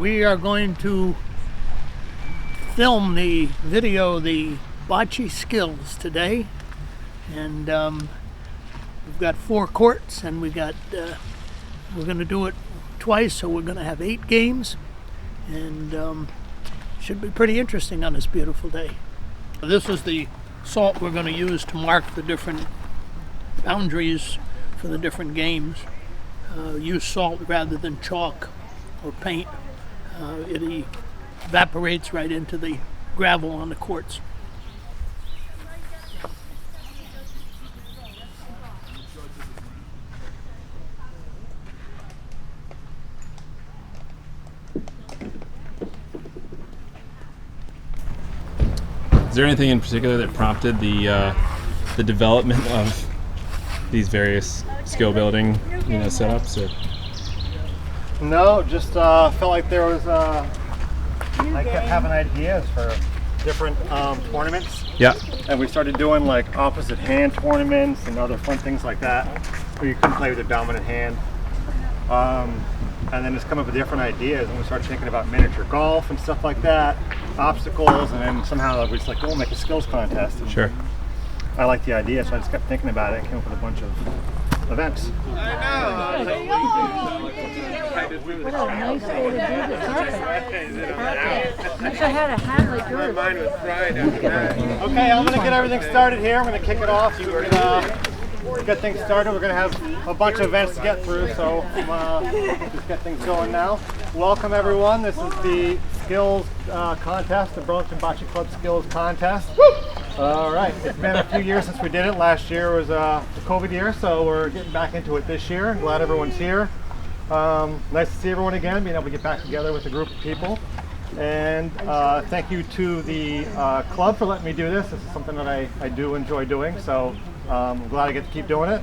We are going to film the video, the Bocce Skills today, and we've got 4 courts, and we're going to do it twice, so we're going to have 8 games, and should be pretty interesting on this beautiful day. This is the salt we're going to use to mark the different boundaries for the different games. Use salt rather than chalk or paint. It evaporates right into the gravel on the courts. Is there anything in particular that prompted the development of these various skill building, setups? Or? No, just felt like there was. I kept having ideas for different tournaments. Yeah. And we started doing like opposite hand tournaments and other fun things like that, where you can play with the dominant hand. And then just come up with different ideas, and we started thinking about miniature golf and stuff like that, obstacles, and then somehow we just like, we'll make a skills contest. And sure. I liked the idea, so I just kept thinking about it and came up with a bunch of events. I know. What a nice way to do this. Perfect. Wish I had a hat like yours. Mine was fried after that. Okay, I'm going to get everything started here. I'm going to kick it off. You can get things started. We're going to have a bunch of events to get through, so just get things going now. Welcome, everyone. This is the Skills contest, the Burlington Bocce Club Skills contest. All right, it's been a few years since we did it. Last year was the COVID year, so we're getting back into it this year. I'm glad everyone's here. Nice to see everyone again, being able to get back together with a group of people. And thank you to the club for letting me do this. This is something that I do enjoy doing, so I'm glad I get to keep doing it.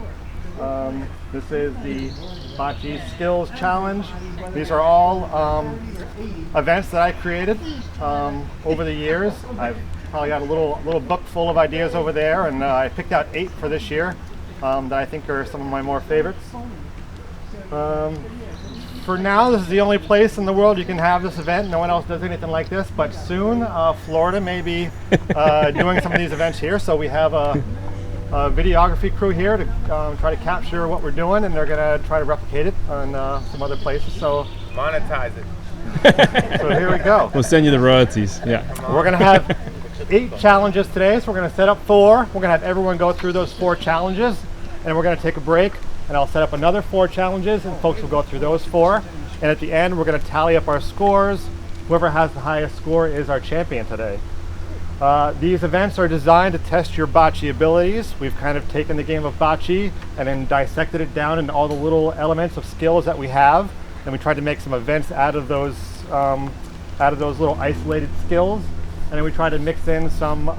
This is the Bocce Skills Challenge. These are all events that I created over the years. I've probably got a little book full of ideas over there, and I picked out 8 for this year that I think are some of my more favorites. For now, this is the only place in the world you can have this event. No one else does anything like this, but soon Florida may be doing some of these events here, so we have a videography crew here to try to capture what we're doing, and they're going to try to replicate it on some other places. So monetize it. So here we go. We'll send you the royalties. Yeah. We're going to have 8 challenges today, so we're going to set up 4. We're going to have everyone go through those 4 challenges, and we're going to take a break, and I'll set up another 4 challenges, and folks will go through those 4. And at the end, we're going to tally up our scores. Whoever has the highest score is our champion today. These events are designed to test your bocce abilities. We've kind of taken the game of bocce and then dissected it down into all the little elements of skills that we have, and we tried to make some events out of those little isolated skills. And then we try to mix in some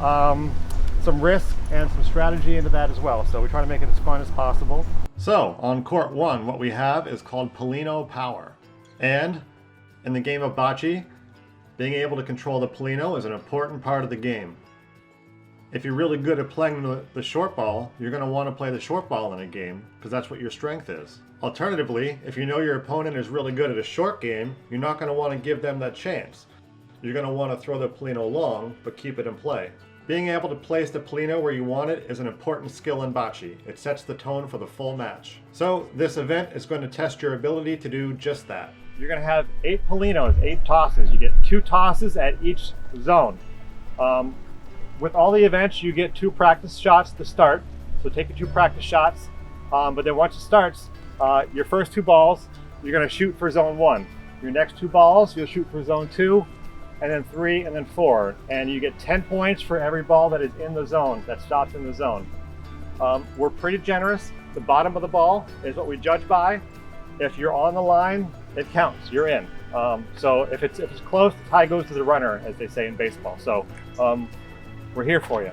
risk and some strategy into that as well. So we try to make it as fun as possible. So on court 1, what we have is called Pallino power. And in the game of bocce, being able to control the Pallino is an important part of the game. If you're really good at playing the short ball, you're going to want to play the short ball in a game because that's what your strength is. Alternatively, if you know your opponent is really good at a short game, you're not going to want to give them that chance. You're going to want to throw the Pallino long, but keep it in play. Being able to place the Pallino where you want it is an important skill in bocce. It sets the tone for the full match. So this event is going to test your ability to do just that. You're going to have 8 Pallinos, 8 tosses. You get 2 tosses at each zone. With all the events, you get 2 practice shots to start. So take your 2 practice shots. But then once it starts, your first 2 balls, you're going to shoot for zone 1. Your next 2 balls, you'll shoot for zone 2, and then 3, and then 4. And you get 10 points for every ball that is in the zone, that stops in the zone. We're pretty generous. The bottom of the ball is what we judge by. If you're on the line, it counts. You're in. So if it's close, the tie goes to the runner, as they say in baseball. So we're here for you.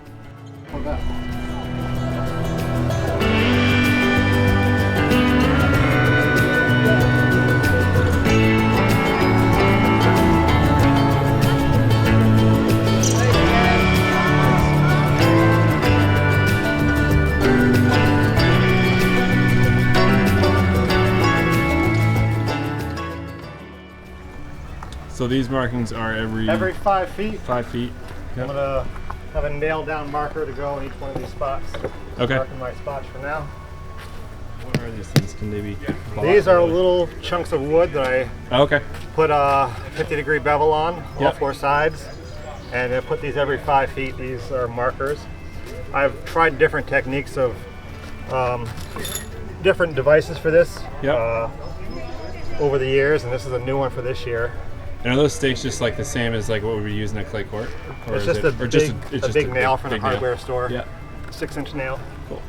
So these markings are every 5 feet. 5 feet. I'm Yep. gonna have a nailed down marker to go in each one of these spots. Okay. Marking my spots for now. What are these things? Can they be? These are little chunks of wood that I Oh, okay. put a 50-degree bevel on all Yep. 4 sides, and I put these every 5 feet. These are markers. I've tried different techniques of different devices for this Yep. over the years, and this is a new one for this year. And are those stakes just like the same as like what we use in a clay court? Or It's is just it, a or big, just a it's big just nail from the big nail? hardware store. Yeah. 6-inch nail. Cool.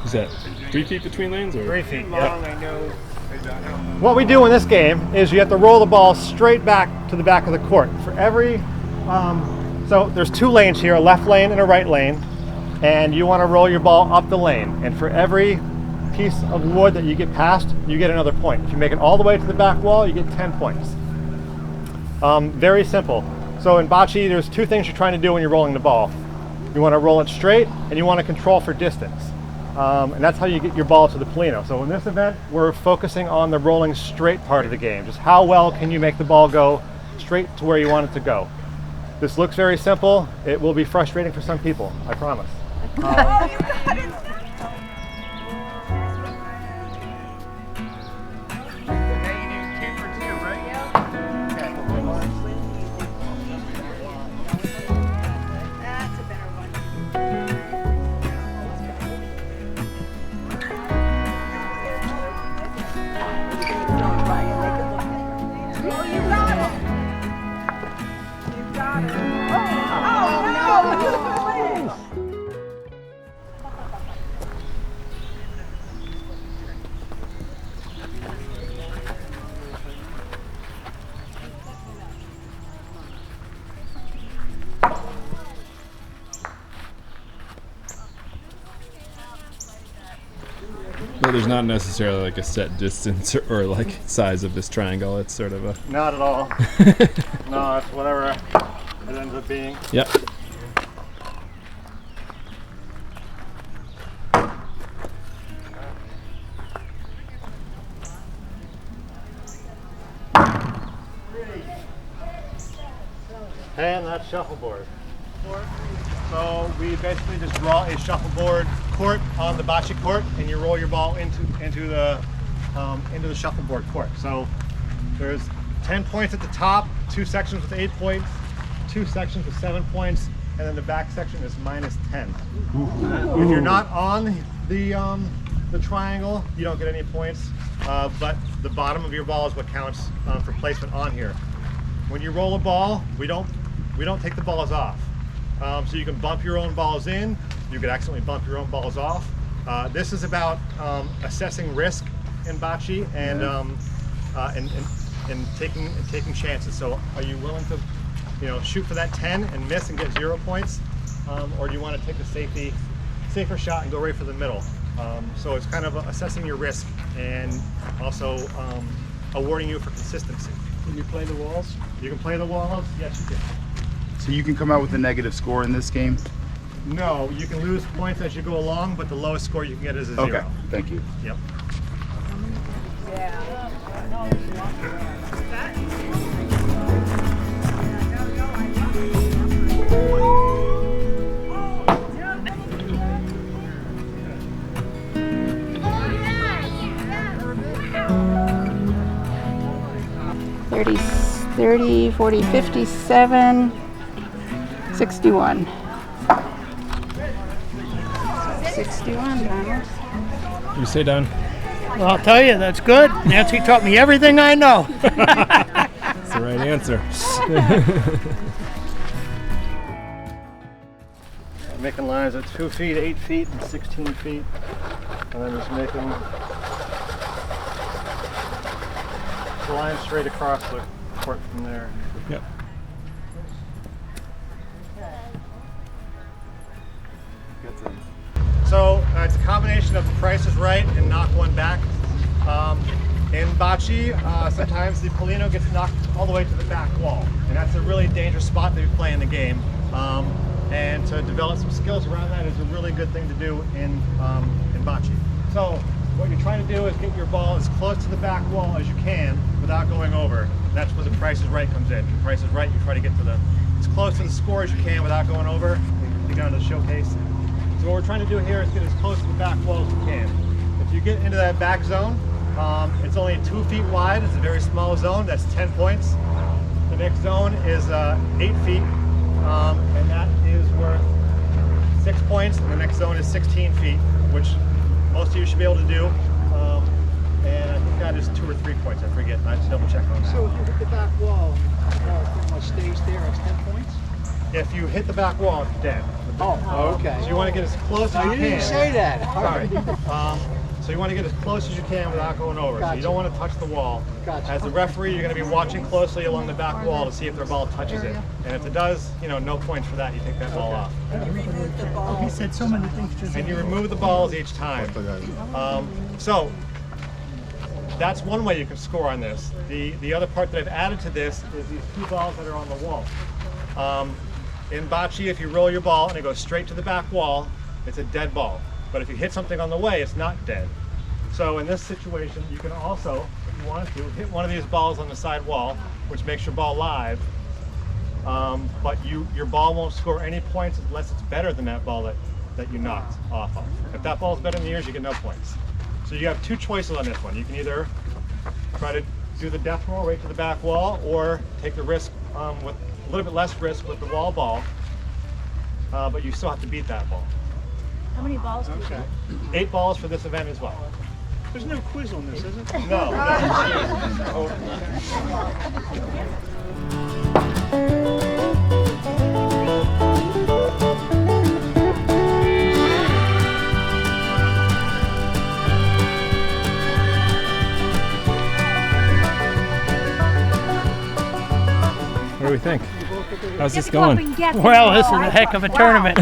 Is that 3 feet between lanes or? 3 feet. Yeah. What we do in this game is you have to roll the ball straight back to the back of the court. For every, so there's 2 lanes here, a left lane and a right lane, and you want to roll your ball up the lane. And for every piece of wood that you get past, you get another point. If you make it all the way to the back wall, you get 10 points. Very simple. So in bocce, there's 2 things you're trying to do when you're rolling the ball. You want to roll it straight, and you want to control for distance. And that's how you get your ball to the Pallino. So in this event, we're focusing on the rolling straight part of the game. Just how well can you make the ball go straight to where you want it to go. This looks very simple. It will be frustrating for some people, I promise. But there's not necessarily like a set distance or like size of this triangle. It's sort of a. Not at all. No, it's whatever it ends up being. Yep. And that's shuffleboard. So we basically just draw a shuffleboard court on the bocce court, and you roll your ball into the shuffleboard court. So there's 10 points at the top, 2 sections with 8 points, 2 sections with 7 points, and then the back section is -10. If you're not on the triangle, you don't get any points, but the bottom of your ball is what counts for placement on here. When you roll a ball, we don't take the balls off. So you can bump your own balls in, you could accidentally bump your own balls off. This is about assessing risk in bocce and taking chances. So are you willing to shoot for that 10 and miss and get 0 points? Or do you want to take the safer shot and go right for the middle? So it's kind of assessing your risk and also awarding you for consistency. Can you play the walls? You can play the walls, yes you can. So you can come out with a negative score in this game? No, you can lose points as you go along, but the lowest score you can get is a 0. Okay, thank you. Yep. $30, 30, 40, 57, 61. 61, Donald. You say down. Well, I'll tell you, that's good. Nancy taught me everything I know. That's the right answer. I'm making lines at 2 feet, 8 feet, and 16 feet. And then just making the line straight across the court from there. Yep. So it's a combination of the Price is Right and knock one back. In bocce, sometimes the Pallino gets knocked all the way to the back wall, and that's a really dangerous spot that we play in the game. And to develop some skills around that is a really good thing to do in bocce. So what you're trying to do is get your ball as close to the back wall as you can, but without going over. That's where the Price is Right comes in. The Price is Right, you try to get to as close to the score as you can without going over. You get onto the showcase. So what we're trying to do here is get as close to the back wall as we can. If you get into that back zone, it's only 2 feet wide. It's a very small zone. That's 10 points. The next zone is 8 feet, and that is worth 6 points. And the next zone is 16 feet, which most of you should be able to do. And I think that is 2 or 3 points. I forget. I have to double check on that. So if you hit the back wall, the ball pretty much stays there. It's 10 points. If you hit the back wall, it's dead. Oh, okay. So you want to get as close as you You can. didn't say that. Sorry. So you want to get as close as you can without going over. So Gotcha. you don't want to touch the wall. Gotcha. As the referee, you're going to be watching closely along the back wall to see if their ball touches it. And if it does, no points for that. You take that ball off. He said so many things just. And you remove the balls each time. So that's one way you can score on this. The other part that I've added to this is these 2 balls that are on the wall. In bocce, if you roll your ball and it goes straight to the back wall, it's a dead ball. But if you hit something on the way, it's not dead. So in this situation, you can also, if you wanted to, hit one of these balls on the side wall, which makes your ball live. But your ball won't score any points unless it's better than that ball that you knocked off of. If that ball's better than yours, you get no points. So you have 2 choices on this one. You can either try to do the death roll right to the back wall, or take the risk with a little bit less risk with the wall ball, but you still have to beat that ball. How many balls do you get? 8 balls for this event as well. There's no quiz on this, is it? No. What do we think? How's this Just go up going? and get the Well, this is ball. a heck of a Wow. tournament.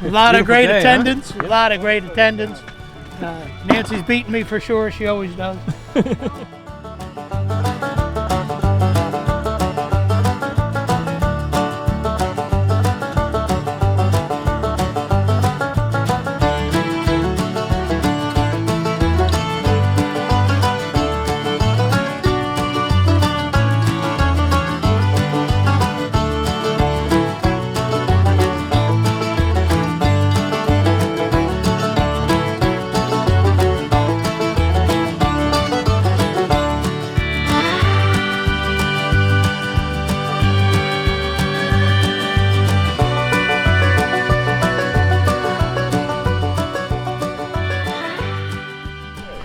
A lot of great day, huh? attendance. A lot of great attendance. Nancy's beating me for sure. She always does.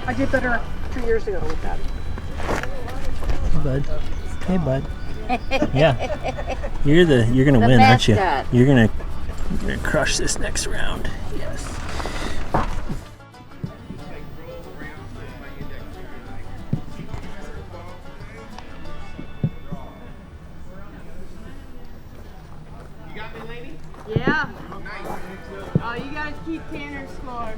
I did better 2 years ago with that. Hey bud. Hey bud. Yeah. You're gonna win, aren't you? mascot. You're gonna crush this next round. Yes. Yeah. Oh, you guys keep Tanner's score.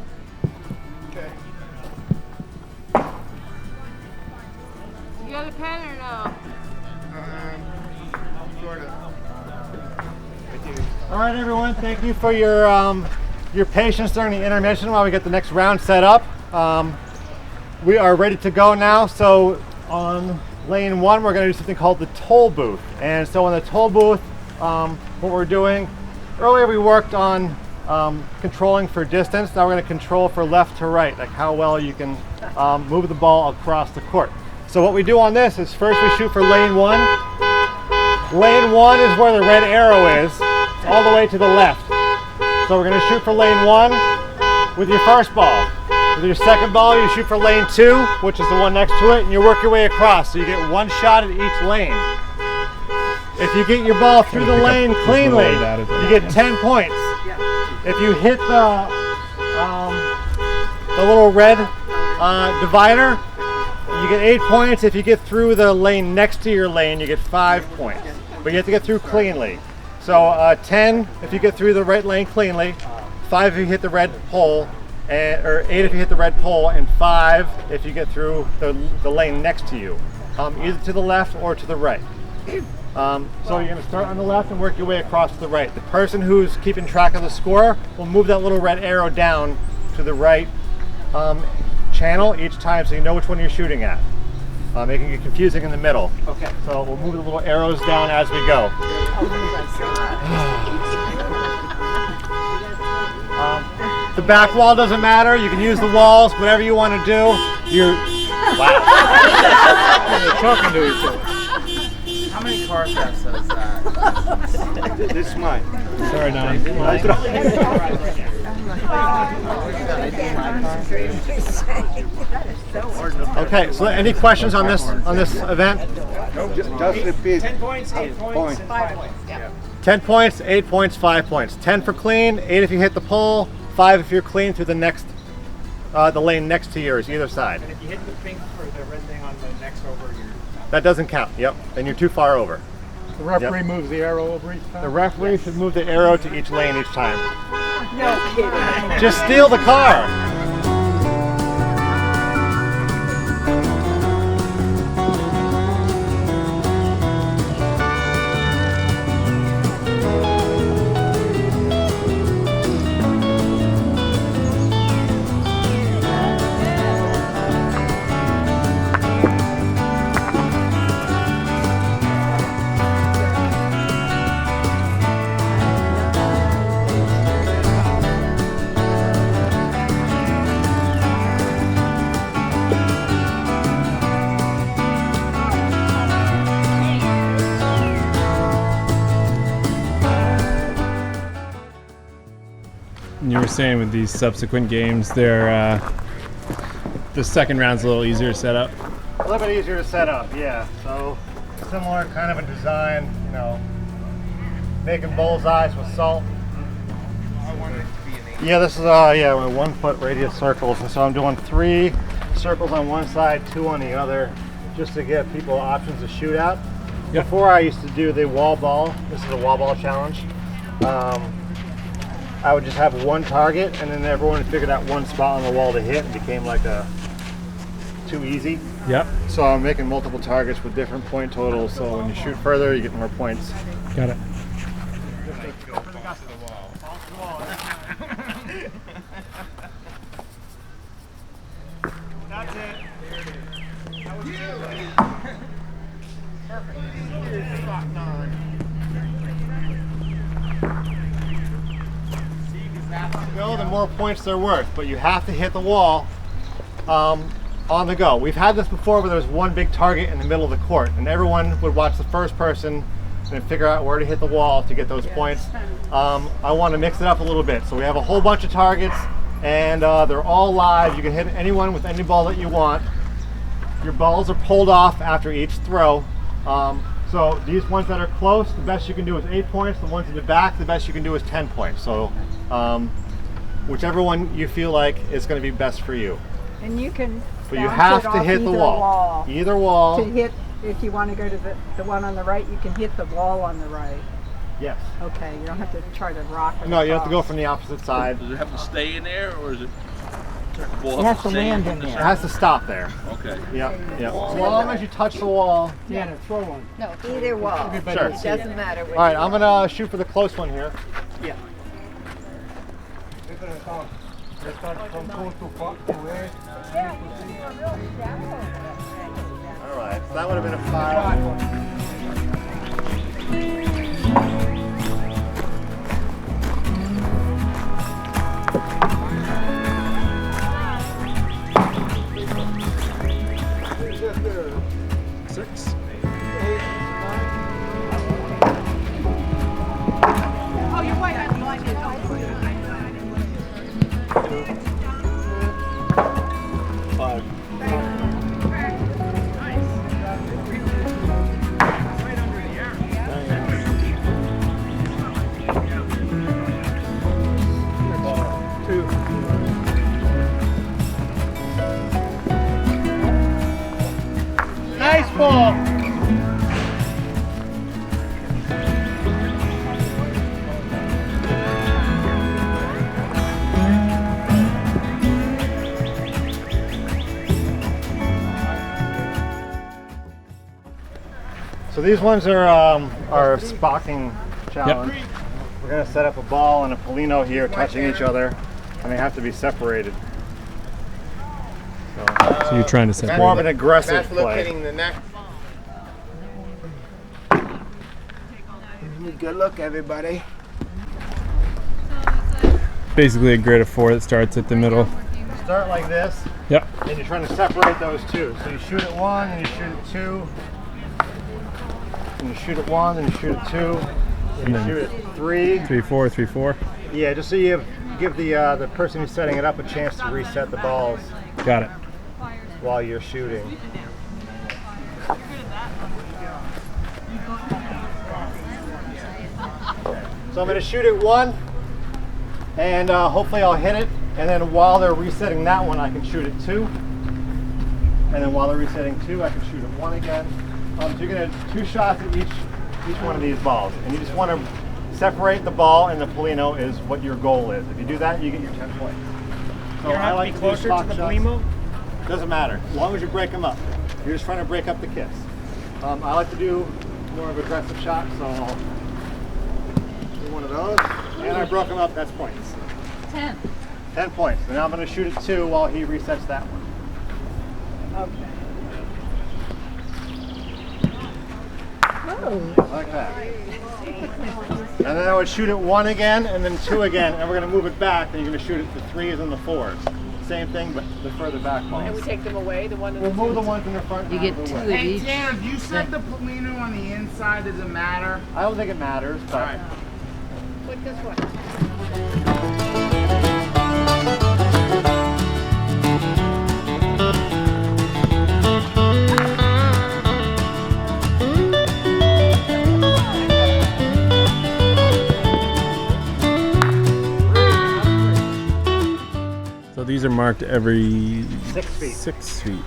You got a pen or no? Sort of. All right, everyone. Thank you for your patience during the intermission while we get the next round set up. We are ready to go now. So on lane 1, we're going to do something called the toll booth. And so in the toll booth, what we're doing, earlier we worked on controlling for distance. Now we're going to control for left to right, like how well you can move the ball across the court. So what we do on this is first we shoot for lane 1. Lane 1 is where the red arrow is. It's all the way to the left. So we're going to shoot for lane 1 with your first ball. With your second ball, you shoot for lane 2, which is the one next to it, and you work your way across. So you get 1 shot at each lane. If you get your ball through the lane cleanly, you get 10 points. If you hit the little red divider, you get 8 points. If you get through the lane next to your lane, you get 5 points. But you have to get through cleanly. So 10 if you get through the right lane cleanly, 5 if you hit the red pole, or 8 if you hit the red pole, and 5 if you get through the lane next to you, either to the left or to the right. So you're going to start on the left and work your way across to the right. The person who's keeping track of the score will move that little red arrow down to the right channel each time so you know which one you're shooting at. making it confusing in the middle. Okay. So we'll move the little arrows down as we go. The back wall doesn't matter. You can use the walls, whatever you want to do. Wow. You're talking to each other. How many car thefts is that? This is mine. Sorry, Don. Okay, so any questions on this event? Just repeat. 10 points, 8 points, 5 points. Yeah. 10 points, 8 points, 5 points. 10 for clean, 8 if you hit the pole, 5 if you're clean through the next, the lane next to yours, either side. And if you hit the pink or the red thing on the next over, That doesn't count, yep, then you're too far over. the referee moves the arrow over each time? The referee should move the arrow to each lane each time. No kidding. Just steal the car. You were saying with these subsequent games, they're the second round's a little easier to set up. A little bit easier to set up, yeah. So similar kind of a design, you know, making bullseyes with salt. I want it to be an 8. Yeah, this is with 1 foot radius circles, and so I'm doing 3 circles on one side, 2 on the other, just to give people options to shoot at. Yep. Before I used to do the wall ball. This is a wall ball challenge. I would just have one target, and then everyone figured out one spot on the wall to hit. It became like too easy. Yep. So I'm making multiple targets with different point totals. So when you shoot further, you get more points. Got it. That's it. Go, the more points they're worth, but you have to hit the wall on the go. We've had this before where there's one big target in the middle of the court, and everyone would watch the first person and figure out where to hit the wall to get those points. I want to mix it up a little bit. So we have a whole bunch of targets, and they're all live. You can hit anyone with any ball that you want. Your balls are pulled off after each throw. So these ones that are close, the best you can do is 8 points. The ones in the back, the best you can do is 10 points. So whichever one you feel like is going to be best for you. And you can. But you have to hit the wall. Either wall. To hit, if you want to go to the one on the right, you can hit the wall on the right. Yes. Okay, you don't have to try to rock it. No, you have to go from the opposite side. Does it have to stay in there, or is it? It has to land in It there. has to stop there. Okay. Yep. Yep. As long as you touch the wall. Yeah, throw one. No, either wall. Sure. It doesn't matter. All right, I'm gonna shoot for the close one here. Yeah. All right, so that would have been a 5. Oh, you're white. I'm blind. Nice ball. So these ones are our Spocking challenge. Yep. We're going to set up a ball and a Pallino here touching each other, and they have to be separated. So you're trying to It's separate. more of an it. aggressive That's play. locating the neck. Good luck, everybody. Basically a grid of 4 that starts at the middle. Start like this, Yep. and you're trying to separate those two. So you shoot at 1, and you shoot at 2, and you shoot at 1, and you shoot at 2, and you shoot at 3. 3-4, 3-4. Yeah, just so you give the person who's setting it up a chance to reset the balls Got it. while you're shooting. So I'm going to shoot at 1, and hopefully I'll hit it. And then while they're resetting that one, I can shoot at 2. And then while they're resetting 2, I can shoot at 1 again. So you're going to have 2 shots at each one of these balls. And you just want to separate the ball and the Pallino is what your goal is. If you do that, you get your 10 points. So I like to be closer to the Pallino. Doesn't matter, as long as you break them up. You're just trying to break up the kiss. I like to do more of aggressive shots, so I'll do one of those. And I broke them up, that's points. 10. 10 points. And now I'm going to shoot at 2 while he resets that one. Oh. Like that. And then I would shoot at 1 again, and then 2 again, and we're going to move it back, and you're going to shoot at the 3s and the 4s. Same thing, but the further back balls. And we take them away, the one in We'll the move the ones in the front. You get 2 of Hey, each. Tanner, if you set the Pallino on the inside, does it matter? I don't think it matters, but All right. Put this one. So these are marked every 6 feet. 6 feet.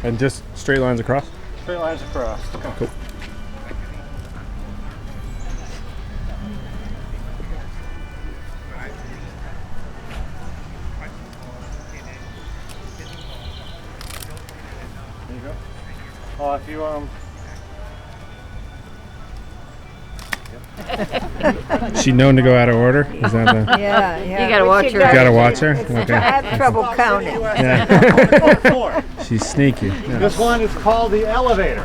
And just straight lines across? Straight lines across. Cool. There you go. Oh, if you Is she known to go out of order? Is that the? Yeah, yeah. You gotta watch her. You gotta watch her? I Okay. have trouble counting. Yeah. 4. She's sneaky. Yeah. This one is called the elevator.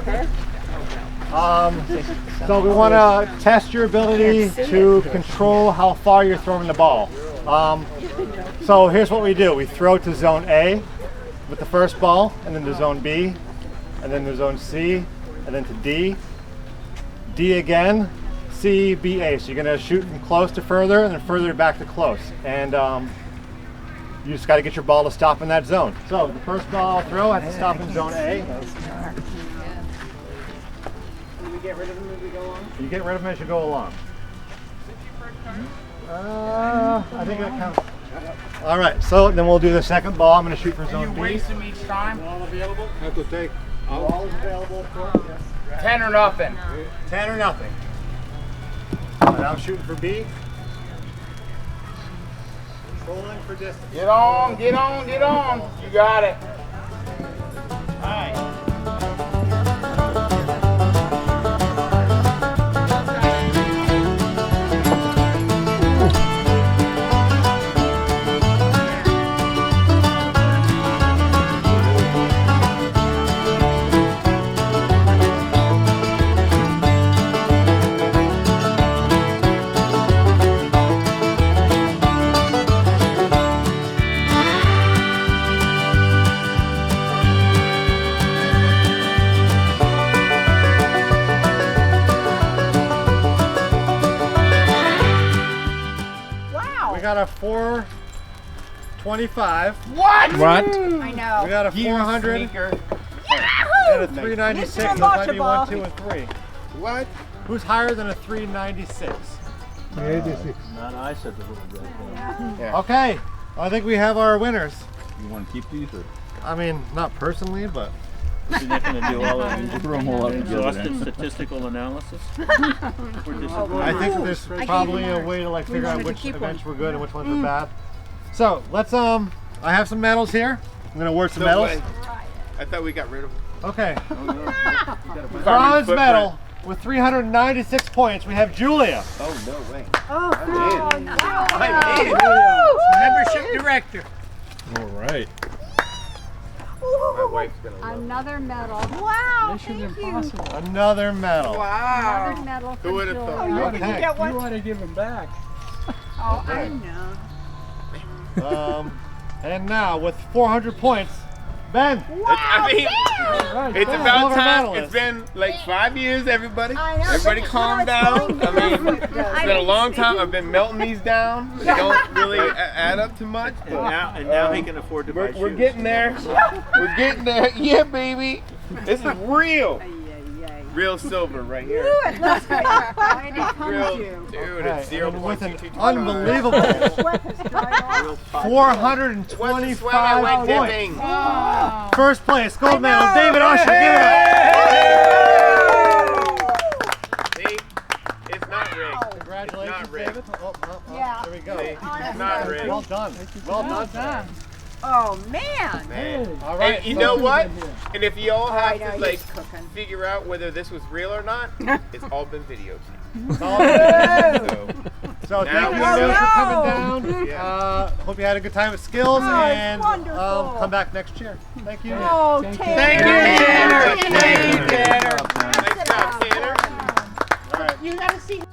So we want to test your ability to control how far you're throwing the ball. So here's what we do. We throw to zone A with the first ball, and then to zone B, and then to zone C, and then to D. D again, C, B, A. So you're going to shoot from close to further, and then further back to close. And you just got to get your ball to stop in that zone. So the first ball I'll throw has to stop in zone A. Get rid of them as we go along. You get rid of them as you go along. I think that counts. All right, so then we'll do the second ball. I'm going to shoot for zone B. You waste them each time? Ball available? I have to take. Ball is available, of course. Yes. 10 or nothing. 10 or nothing. And I'm shooting for B. Controlling for distance. Get on, get on, get on. You got it. All right. Got a 425. What? What? I know. We got a 400 Sneaker. and a 396. Mr. Those might be Bocce 1, 2, and 3. What? Who's higher than a 396? 86. Not I said the little bit. Okay, I think we have our winners. You want to keep these or? I mean, not personally, but You're not going to do all of them. Throw them all up together. Exhaustive statistical analysis? I think that there's probably a way to like figure out which events were good and which ones were bad. So let's I have some medals here. I'm gonna award some No medals. way. I thought we got rid of them. Okay. Bronze medal with 396 points. We have Julia. Oh, no way. Oh, I Woo! Membership director. All right. My wife's gonna love Another medal. Wow, Mission thank you. impossible. Another medal. Wow. Another medal for Who would've Joy. thought? Oh, Okay. you get You one? want to give him back. Oh, I know. And now with 400 points, Ben. I mean, Right. it's Silver about time. medalist. It's been like 5 years, everybody. I know, Everybody but calm it's down. going I mean, down. it's been a long time. I've been melting these down. They don't really add up too much. And But now he can afford to buy we're shoes. getting there. We're getting there. Yeah, baby. This is real. Real silver right here. Good, let's go. Why did it come Real, to you? dude, Okay, it's and with an 0.2225. unbelievable Sweat has dried off. 425 Sweat, I went points. dipping. First place, gold medal, David Usher. Give it See? It's not rigged. up. Congratulations, It's not rigged. David. Oh, Yeah. there we go. See? It's not rigged. Well done. Well done. Sir. Oh, man. Man. All right. And you so- know what? And if you all I have know to he's like cooking. figure out whether this was real or not, it's all been videotaped. It's all good. So So Now thank you we guys know. for coming down. Yeah. Hope you had a good time at Skills Oh, it's and wonderful. come back next year. Thank you. Oh, Thank Tanner. Thank you, Tanner. Thank you, Tanner. That's Nice job, Tanner. All right. You gotta see